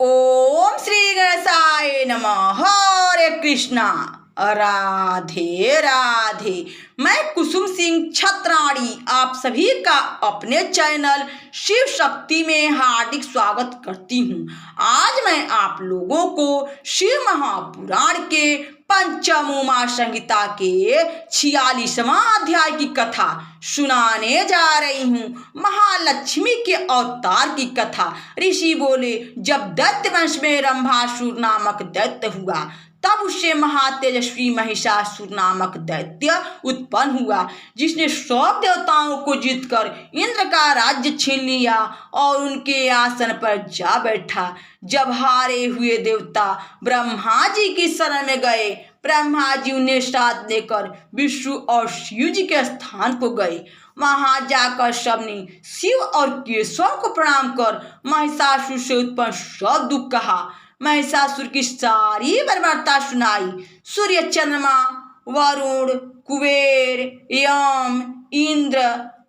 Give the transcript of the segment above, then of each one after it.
ओम श्री गणेशाय नमः। हरे कृष्णा। राधे राधे। मैं कुसुम सिंह छत्राणी आप सभी का अपने चैनल शिव शक्ति में हार्दिक स्वागत करती हूँ। आज मैं आप लोगों को शिव महापुराण के पंचम उमा संहिता के 46वां अध्याय की कथा सुनाने जा रही हूँ। महालक्ष्मी के अवतार की कथा। ऋषि बोले, जब दैत्य वंश में रंभासुर नामक दैत्य हुआ तब उससे महातेजस्वी महिषासुर नामक दैत्य उत्पन्न हुआ, जिसने सब देवताओं को जीतकर इंद्र का राज्य छीन लिया और उनके आसन पर जा बैठा। जब हारे हुए देवता ब्रह्मा जी की शरण में गए, ब्रह्मा जी उन्हें साथ लेकर विष्णु और शिव जी के स्थान को गए। वहां जाकर सबने शिव और केशव को प्रणाम कर महिषासुर से उत्पन्न सब दुख कहा। महिषासुर की सारी बर्बरता सुनाई। सूर्य, चंद्रमा, वरुण, कुबेर, यम, इंद्र,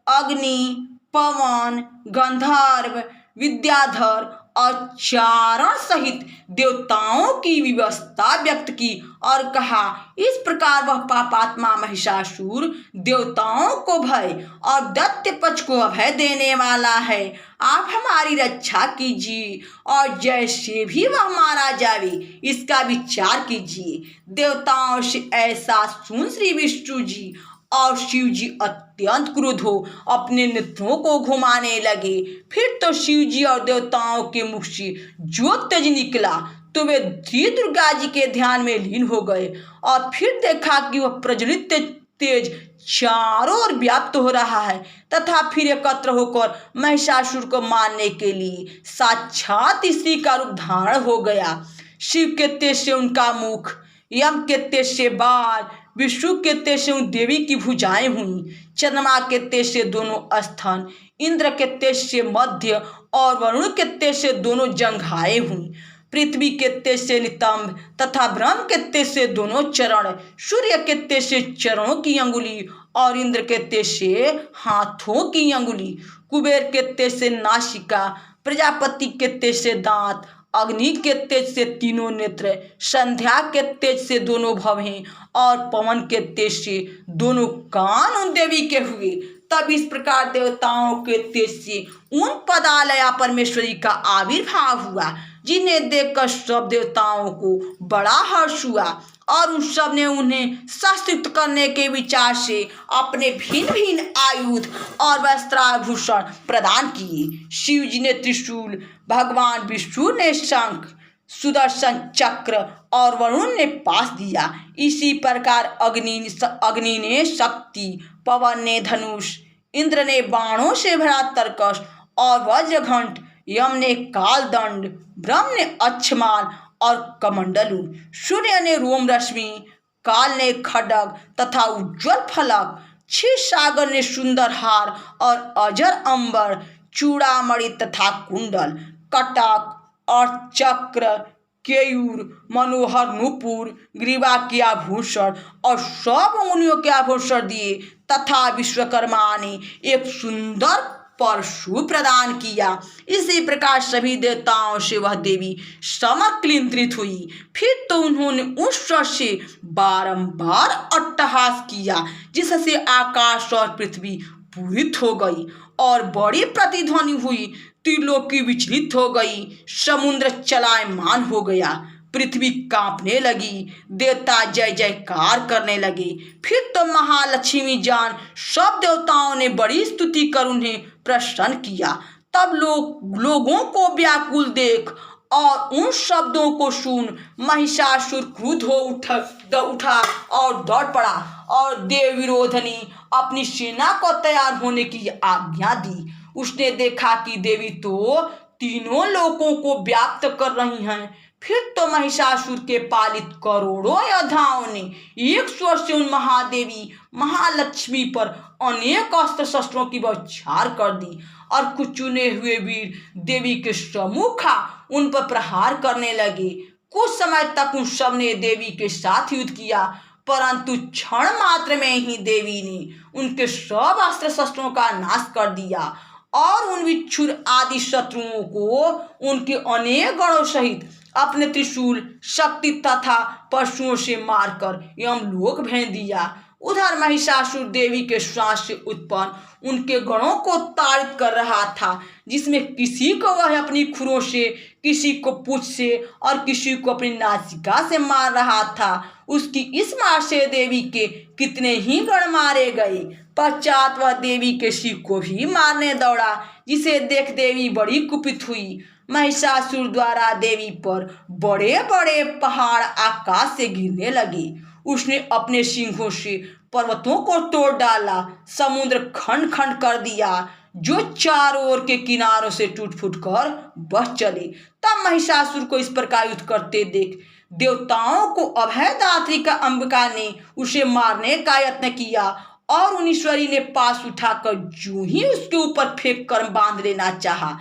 अग्नि, पवन, गंधर्व, विद्याधर और चारण सहित देवताओं की व्यवस्था व्यक्त की और कहा, इस प्रकार वह पापात्मा महिषासुर देवताओं को भय और दैत्य पक्ष को अभय देने वाला है। आप हमारी रक्षा कीजिए और जैसे भी वह मारा जावे इसका विचार कीजिए। देवताओं से ऐसा सुन श्री विष्णु जी और शिव जी अत्यंत क्रुद्ध हो अपने नेत्रों को घुमाने लगे। फिर तो शिव जी और देवताओं के मुख से जो तेज निकला तो वे श्री दुर्गा जी के ध्यान में लीन हो गए और फिर देखा कि वह प्रज्वलित तेज चारों ओर व्याप्त हो रहा है तथा फिर एकत्र होकर महिषासुर को मारने के लिए साक्षात स्त्री का रूप धारण हो गया। शिव के तेज से उनका मुख, यम के तेज से बाल, विष्णु के तेज से उन देवी की भुजाएं हुई, चंद्रमा के तेज से दोनों स्तन, इंद्र के तेज से मध्य और वरुण के तेज से दोनों जंघाएं हुई, पृथ्वी के तेज से नितंब तथा ब्रह्म के तेज से दोनों चरण, सूर्य के तेज से चरणों की अंगुली और इंद्र के तेज से हाथों की अंगुली, कुबेर के तेज से नासिका, प्रजापति के तेज से दांत, अग्नि के तेज से तीनों नेत्र, संध्या के तेज से दोनों भवें और पवन के तेज से दोनों कान उन देवी के हुए। तब इस प्रकार देवताओं के तेज से उन पदालया परमेश्वरी का आविर्भाव हुआ, जिन्हें देखकर सब देवताओं को बड़ा हर्ष हुआ और उन सब ने उन्हें शास्त्रुक्त करने के विचार से अपने भिन्न भिन्न आयुध और वस्त्राभूषण प्रदान किए। शिव जी ने त्रिशूल, भगवान विष्णु ने शंख, सुदर्शन चक्र और वरुण ने पास दिया। इसी प्रकार अग्नि ने शक्ति, पवन ने धनुष, इंद्र ने बाणों से भरा तरकश और वज्रघंट, यम ने कालदंड, ब्रह्म ने अक्षमाल और कमंडलू, सूर्य ने रोम रश्मि, काल ने खड्ग तथा उज्ज्वल फलक, क्षीर सागर ने सुंदर हार और अजर अंबर, चूड़ामणि तथा कुंडल, कटक और चक्र, केयूर, मनोहर नुपुर, ग्रीवा के आभूषण और सब अंगुलियों के आभूषण दिए तथा विश्वकर्मा ने एक सुंदर परशु प्रदान किया। इसी प्रकार सभी देवताओं से वह देवी समक्लिंत्रित हुई। फिर तो उन्होंने उस स्वर से बारंबार अट्टहास किया, जिससे आकाश और पृथ्वी पूरित हो गई और बड़ी प्रतिध्वनि हुई। त्रिलोकी विचलित हो गई, समुद्र चलायमान हो गया, पृथ्वी कांपने लगी, देवता जय जयकार करने लगे। फिर तो महालक्ष्मी जान सब देवताओं ने बड़ी स्तुति कर उन्हें प्रसन्न किया। तब लोगों को व्याकुल देख और उन शब्दों को सुन महिषासुर क्रुद्ध हो उठा और दौड़ पड़ा और देव विरोधनी अपनी सेना को तैयार होने की आज्ञा दी। उसने देखा कि देवी तो तीनों लोकों को व्याप्त कर रही हैं। फिर तो महिषासुर के पालित करोड़ों योद्धाओं ने एक स्वर से उन महादेवी महालक्ष्मी पर अनेक अस्त्र शस्त्रों की बौछार कर दी और कुछ चुने हुए वीर देवी के सम्मुखा उन पर प्रहार करने लगे। कुछ समय तक उन सब ने देवी के साथ युद्ध किया, परंतु क्षण मात्र में ही देवी ने उनके सब अस्त्र शस्त्रों का नाश कर दिया और उन बिच्छुर आदि शत्रुओं को उनके अनेक गणों सहित अपने त्रिशूल, शक्ति तथा पशुओं से मारकर यमलोक भेज दिया। उधर महिषासुर देवी के श्वास से उत्पन्न उनके गणों को ताड़ित कर रहा था, जिसमें किसी को वह अपनी खुरों से, किसी को पूंछ से और किसी को अपनी नासिका से मार रहा था। उसकी इस मार से देवी के कितने ही गण मारे गए। पश्चात वह देवी के शिव को भी मारने दौड़ा, जिसे देख देवी बड़ी कुपित हुई। महिषासुर द्वारा देवी पर बड़े बड़े पहाड़ आकाश से गिरने लगे। उसने अपने सिंहों से पर्वतों को तोड़ डाला, समुद्र खंड खंड कर दिया, जो चारों ओर के किनारों से टूट फूट कर बह चले। तब महिषासुर को इस प्रकार युद्ध करते देख देवताओं को अभयदात्री का अंबिका ने उसे मारने का यत्न किया, और उनीश्वरी ने पास उठाकर जो ही उसके ऊपर फेंक कर बांध लेना चाहा,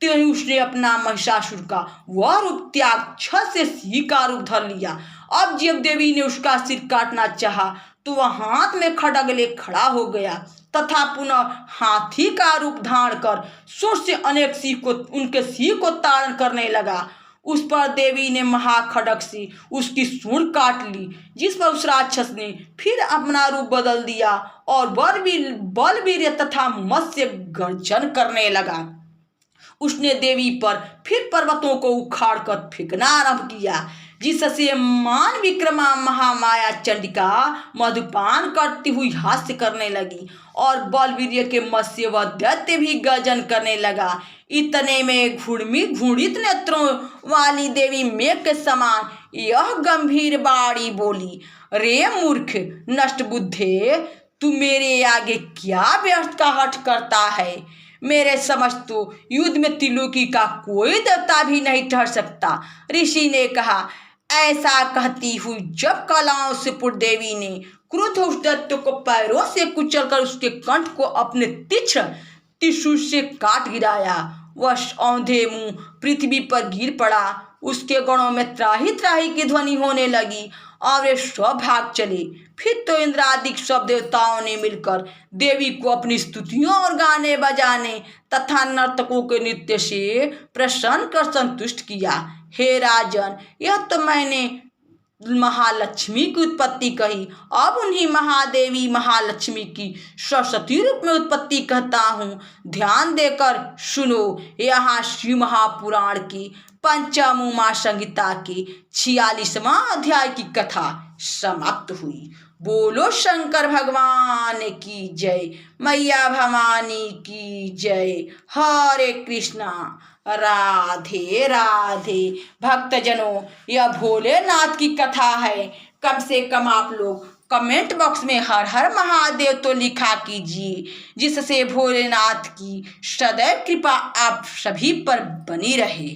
त्यों ही उसने अपना महिषासुर का वह रूप त्याग छत से सिंह का रूप धर लिया। अब जब देवी ने उसका सिर काटना चाहा, तो वह हाथ में खड्ग ले खड़ा हो गया तथा पुनः हाथी का रूप धारण कर सूंड से अनेक सिंह को उनके सिंह को ताड़न करने लगा। उस पर देवी ने महाखड्ग से उसकी सूंड काट ली, जिस पर उस राक्षस ने फिर अपना रूप बदल दिया और बलवीर तथा मत्स्य गर्जन करने लगा। उसने देवी पर फिर पर्वतों को उखाड़ कर फेंकना आरंभ किया, जिससे मान विक्रमा महामाया चंडिका मधुपान करती हुई हास्य करने लगी और बलवीर के मत्स्य व दैत्य भी गर्जन करने लगा। इतने में घूर्णित नेत्रों वाली देवी मेघ के समान यह गंभीर बाणी बोली, रे मूर्ख नष्ट बुद्धे, तू मेरे आगे क्या व्यर्थ का हठ करता है? मेरे समझ तो युद्ध में त्रिलोकी का कोई देवता भी नहीं ठहर सकता। ऋषि ने कहा। ऐसा कहती हुई जब कलाओं से पूर्ण देवी ने क्रुद्ध उस दैत्य को पैरों से कुचलकर उसके कंठ को अपने तीक्ष्ण त्रिशूल से काट गिराया, वह औंधे मुंह पृथ्वी पर गिर पड़ा। उसके गणों में त्राही त्राही की ध्वनि होने लगी और वे सब भाग चले। फिर तो इंद्रादिक सब देवताओं ने मिलकर देवी को अपनी स्तुतियों और गाने बजाने तथा नर्तकों के नृत्य से प्रसन्न कर संतुष्ट किया। हे राजन, यह तो मैंने महालक्ष्मी की उत्पत्ति कही, अब उन्हीं महादेवी महालक्ष्मी की सरस्वती रूप में उत्पत्ति कहता हूँ। ध्यान देकर सुनो। यहाँ शिव महापुराण की पंचम उमा संहिता के 46वां अध्याय की कथा समाप्त हुई। बोलो शंकर भगवान की जय, मैया भवानी की जय। हरे कृष्णा, राधे राधे। भक्तजनों, यह भोलेनाथ की कथा है। कम से कम आप लोग कमेंट बॉक्स में हर हर महादेव तो लिखा कीजिए, जिससे भोलेनाथ की सदैव कृपा आप सभी पर बनी रहे।